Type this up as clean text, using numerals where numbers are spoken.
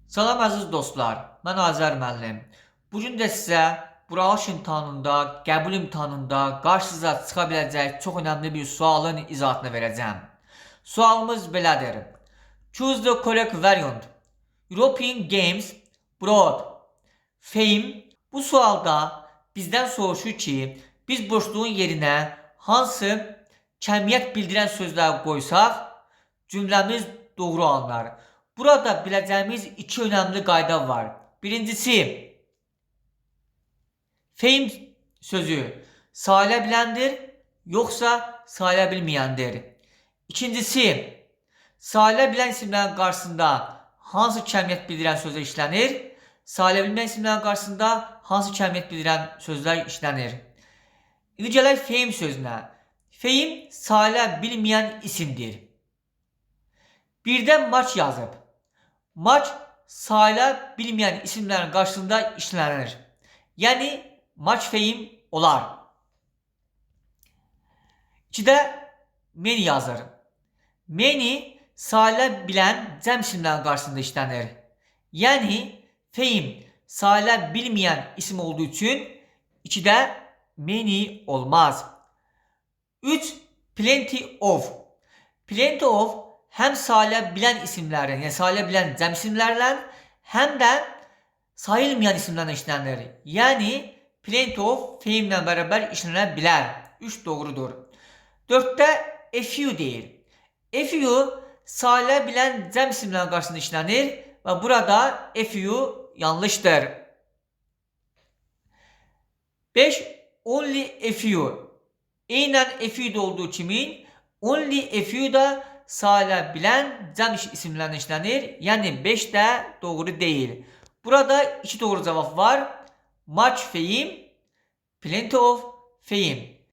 Salam əziz dostlar, mən Azər müəllim. Bugün də sizə buraxılış imtahanında, qəbul imtahanında qarşınıza çıxa biləcək çox önəmli bir sualın izahatını verəcəm. Sualımız belədir. Choose the correct variant. European Games brought fame. Bu sualda bizdən soruşur ki, biz boşluğun yerinə hansı kəmiyyət bildirən sözləri qoysaq, cümləmiz doğru alınar. Burada biləcəyimiz iki önemli qayda var. Birincisi, fame sözü sayıla biləndir, yoxsa sayıla bilməyəndir. İkincisi, sayıla bilən isimlərin qarşısında hansı kəmiyyət bildirən sözlər işlənir, sayıla bilməyən isimlərin qarşısında hansı kəmiyyət bildirən sözlər işlənir. İndi gələk fame sözünə. Fame sayıla bilməyən isimdir. Birdə maç yazıb. Maç sayıla bilməyən isimlərin qarşısında işlənir. Yəni maç fame olar. İkidə many yazır. Many sayıla bilən cəm isimlərin qarşısında işlənir. Yəni fame sayıla bilməyən isim olduğu üçün ikidə many olmaz. 3. Plenty of. Plenty of həm sayıla bilən isimlərin, yəni sayıla bilən cəm isimlərlə, həm də sayılmayan isimlərlə işlənir. Yəni plenty of fame ilə bərabər işlənə bilər. 3 doğrudur. 4də a few deyir. A few sayıla bilən cəm isimlərin qarşısında işlənir və burada a few yanlışdır. 5. Only a few. Eynən a few olduğu kimi only a few da sayıla bilən cəm isimlərlə işlənir. Yəni 5 də doğru deyil. Burada 2 doğru cavab var. Much fame, plenty of fame.